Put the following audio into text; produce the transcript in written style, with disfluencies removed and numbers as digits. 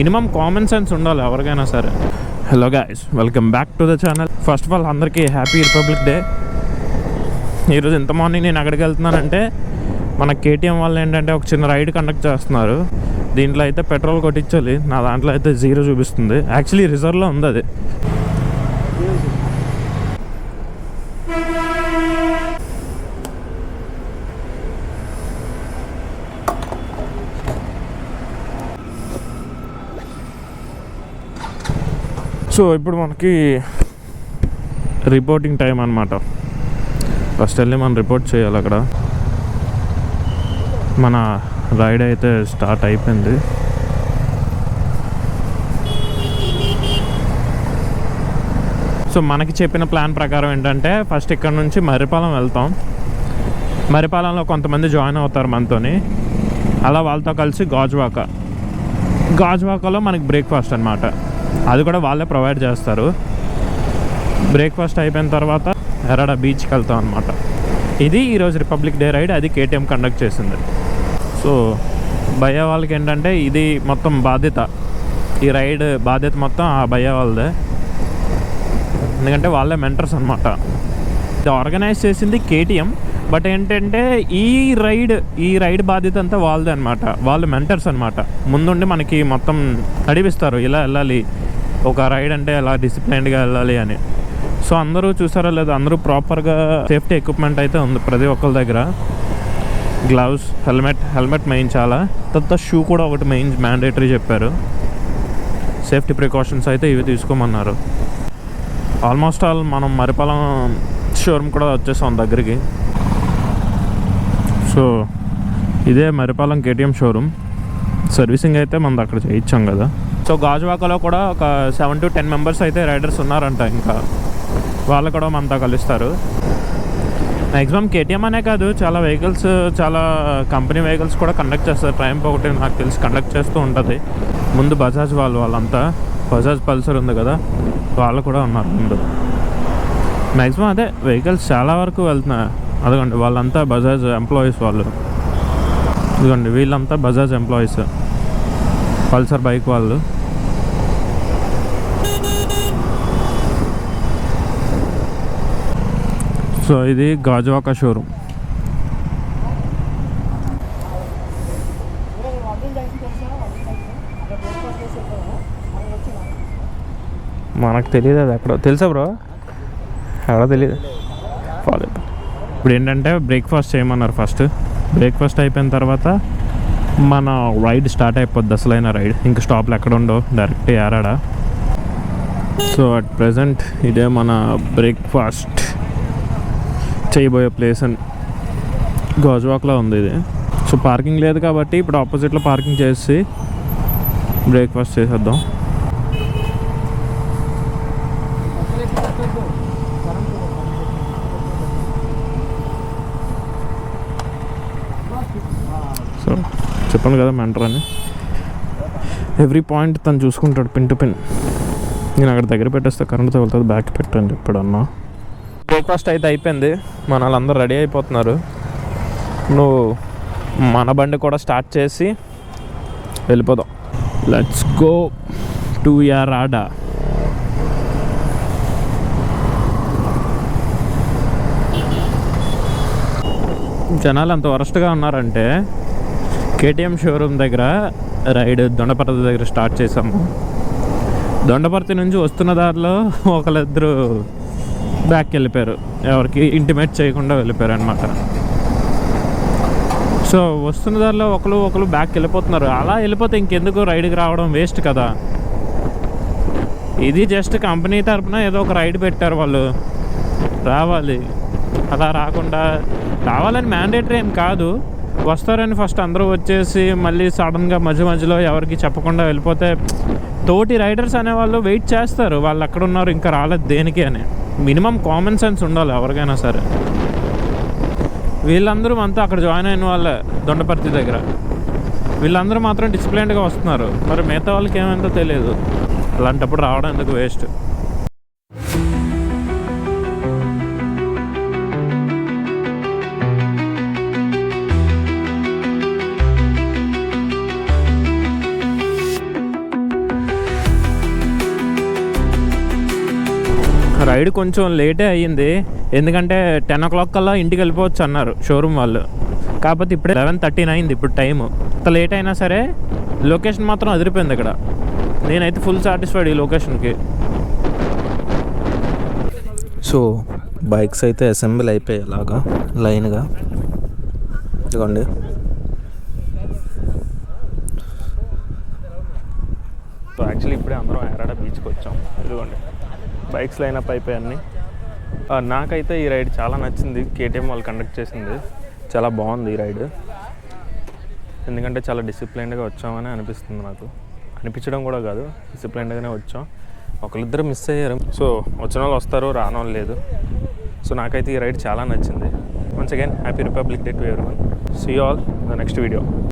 Minimum common sense ఉండాలి ఎవరికైనా సరే. Hello guys, welcome back to the channel. First of all అందరికీ happy republic day. ఈరోజు ఇంత మార్నింగ్ నేను ఎక్కడికి వెళ్తున్నానంటే మన కేటీఎం వాళ్ళు ఏంటంటే ఒక చిన్న రైడ్ కండక్ట్ చేస్తున్నారు. దీంట్లో అయితే పెట్రోల్ కొట్టించాలి. నా దాంట్లో అయితే 0 చూపిస్తుంది. యాక్చువల్లీ రిజర్వ్లో ఉంది అది. సో ఇప్పుడు మనకి రిపోర్టింగ్ టైం అన్నమాట. ఫస్ట్ వెళ్ళి మనం రిపోర్ట్ చేయాలి అక్కడ. మన రైడ్ అయితే స్టార్ట్ అయిపోయింది. సో మనకి చెప్పిన ప్లాన్ ప్రకారం ఏంటంటే ఫస్ట్ ఇక్కడ నుంచి మర్రిపాలెం వెళ్తాం. మర్రిపాలెంలో కొంతమంది జాయిన్ అవుతారు మనతోని. అలా వాళ్ళతో కలిసి గాజువాకలో మనకి బ్రేక్ఫాస్ట్ అనమాట. అది కూడా వాళ్ళే ప్రొవైడ్ చేస్తారు. బ్రేక్ఫాస్ట్ అయిపోయిన తర్వాత ఎర్రడ బీచ్కి వెళ్తాం అనమాట. ఇది ఈరోజు రిపబ్లిక్ డే రైడ్. అది కేటీఎం కండక్ట్ చేసింది. సో భయ్య వాళ్ళకి ఏంటంటే ఇది మొత్తం బాధ్యత, ఈ రైడ్ బాధ్యత మొత్తం ఆ భయ్య వాళ్ళదే. ఎందుకంటే వాళ్ళే మెంటర్స్ అనమాట. ఇది ఆర్గనైజ్ చేసింది కేటీఎం. బట్ ఏంటంటే ఈ రైడ్ బాధ్యత అంతా వాళ్ళదే అనమాట. వాళ్ళు మెంటర్స్ అనమాట. ముందుండి మనకి మొత్తం నడిపిస్తారు, ఇలా వెళ్ళాలి, ఒక రైడ్ అంటే ఎలా డిసిప్లైన్డ్గా వెళ్ళాలి అని. సో అందరూ చూసారా లేదా, అందరూ ప్రాపర్గా సేఫ్టీ ఎక్విప్మెంట్ అయితే ఉంది ప్రతి ఒక్కరి దగ్గర. గ్లౌస్, హెల్మెట్ మెయిన్, చాలా తర్వాత షూ కూడా ఒకటి మెయిన్ మ్యాండేటరీ చెప్పారు. సేఫ్టీ ప్రికాషన్స్ అయితే ఇవి తీసుకోమన్నారు. ఆల్మోస్ట్ ఆల్ మనం మర్రిపాలెం షోరూమ్ కూడా వచ్చేసాం దగ్గరికి. సో ఇదే మర్రిపాలెం కేటీఎం షోరూమ్. సర్వీసింగ్ అయితే మనది అక్కడ చేయించాం కదా. సో గాజువాకలో కూడా ఒక 7 to 10 మెంబర్స్ అయితే రైడర్స్ ఉన్నారంట. ఇంకా వాళ్ళు కూడా మనతో కలుస్తారు. మ్యాక్సిమం కేటీఎం అనే కాదు, చాలా వెహికల్స్, చాలా కంపెనీ వెహికల్స్ కూడా కండక్ట్ చేస్తారు. ట్రైంప్ ఒకటి నాకు తెలిసి కండక్ట్ చేస్తూ ఉంటుంది. ముందు బజాజ్ వాళ్ళంతా, బజాజ్ పల్సర్ ఉంది కదా, వాళ్ళు కూడా ఉన్నారు ముందు. మ్యాక్సిమం అదే వెహికల్స్ చాలా వరకు వెళ్తున్నాయి. అదిగోండి వాళ్ళంతా బజాజ్ ఎంప్లాయీస్. వాళ్ళు ఇదిగోండి వీళ్ళంతా బజాజ్ ఎంప్లాయీస్, పల్సర్ బైక్ వాళ్ళు. సో ఇది గాజువాక షోరూమ్. మనకు తెలియదు అది ఎక్కడో. తెలుసా బ్రో? ఎక్కడో తెలియదు. ఇప్పుడు ఏంటంటే బ్రేక్ఫాస్ట్ చేయమన్నారు. ఫస్ట్ బ్రేక్ఫాస్ట్ అయిపోయిన తర్వాత మన రైడ్ స్టార్ట్ అయిపోద్ది, అసలైన రైడ్. ఇంకా స్టాప్లు ఎక్కడ ఉండవు, డైరెక్ట్ ఏరాడ. సో అట్ ప్రెజెంట్ ఇదే మన బ్రేక్ఫాస్ట్ చేయబోయే ప్లేస్ అని గాజువాక్లో ఉంది ఇది. సో పార్కింగ్ లేదు కాబట్టి ఇప్పుడు ఆపోజిట్లో పార్కింగ్ చేసి బ్రేక్ఫాస్ట్ చేసేద్దాం. సో చెప్పాను కదా మెంటర్ అని. ఎవ్రీ పాయింట్ తను చూసుకుంటాడు పిన్ టు పిన్. నేను అక్కడ దగ్గర పెట్టేస్తే కరెంట్ తగులుతుంది, బ్యాక్ పెట్టండి చెప్పాడన్నా. బ్రేక్ఫాస్ట్ అయితే అయిపోయింది. మన వాళ్ళందరూ రెడీ అయిపోతున్నారు. నువ్వు మన బండి కూడా స్టార్ట్ చేసి వెళ్ళిపోదాం. Let's go to Yarada. జనాలు అంత వరస్ట్గా ఉన్నారంటే కేటీఎం షోరూమ్ దగ్గర రైడ్ దొండపర్తి దగ్గర స్టార్ట్ చేసాము. దొండపర్తి నుంచి వస్తున్న దారిలో ఒకళ్ళిద్దరు బ్యాక్కి వెళ్ళిపోయారు, ఎవరికి ఇంటిమేట్ చేయకుండా వెళ్ళిపోయారు అనమాట. సో వస్తున్న దారిలో ఒకరు బ్యాక్కి వెళ్ళిపోతున్నారు. అలా వెళ్ళిపోతే ఇంకెందుకు రైడ్కి రావడం, వేస్ట్ కదా. ఇది జస్ట్ కంపెనీ తరపున ఏదో ఒక రైడ్ పెట్టారు, వాళ్ళు రావాలి. అలా రాకుండా, రావాలని మ్యాండేటరీ ఏం కాదు, వస్తారని ఫస్ట్ అందరూ వచ్చేసి మళ్ళీ సడన్గా మధ్యలో ఎవరికి చెప్పకుండా వెళ్ళిపోతే తోటి రైడర్స్ అనేవాళ్ళు వెయిట్ చేస్తారు, వాళ్ళు అక్కడ ఉన్నారు ఇంకా రాలేదు దేనికి అని. మినిమం కామన్ సెన్స్ ఉండాలి ఎవరికైనా సరే. వీళ్ళందరూ మనతో అక్కడ జాయిన్ అయిన వాళ్ళే దొండపర్తి దగ్గర. వీళ్ళందరూ మాత్రం డిసిప్లైన్డ్గా వస్తున్నారు. మరి మిగతా వాళ్ళకి ఏమైందో తెలియదు. అలాంటప్పుడు రావడం ఎందుకు, వేస్ట్. రైడ్ కొంచెం లేటే అయ్యింది, ఎందుకంటే 10 o'clock కల్లా ఇంటికి వెళ్ళిపోవచ్చు అన్నారు షోరూమ్ వాళ్ళు. కాకపోతే ఇప్పుడే 11:13 అయింది ఇప్పుడు టైము. అంత లేట్ అయినా సరే లొకేషన్ మాత్రం అదిరిపోయింది ఇక్కడ. నేనైతే ఫుల్ సాటిస్ఫైడ్ ఈ లొకేషన్కి. సో బైక్స్ అయితే అసెంబ్ల్ అయిపోయాయి అలాగా లైన్గా. ఇదిగోండి, సో యాక్చువల్లీ ఇప్పుడే అందరం ఎరాడా బీచ్కి వచ్చాం. ఇదిగోండి బైక్స్ లైనప్ అయిపోయాయి. నాకైతే ఈ రైడ్ చాలా నచ్చింది. కేటీఎం వాళ్ళు కండక్ట్ చేసింది చాలా బాగుంది ఈ రైడ్. ఎందుకంటే చాలా డిసిప్లైన్డ్గా వచ్చామని అనిపిస్తుంది నాకు. అనిపించడం కూడా కాదు, డిసిప్లైన్డ్గానే వచ్చాం. ఒకరిద్దరు మిస్ అయ్యారు. సో వచ్చిన వాళ్ళు వస్తారు, రాని వాళ్ళు లేదు. సో నాకైతే ఈ రైడ్ చాలా నచ్చింది. Once again happy republic day to everyone. See you all the next video.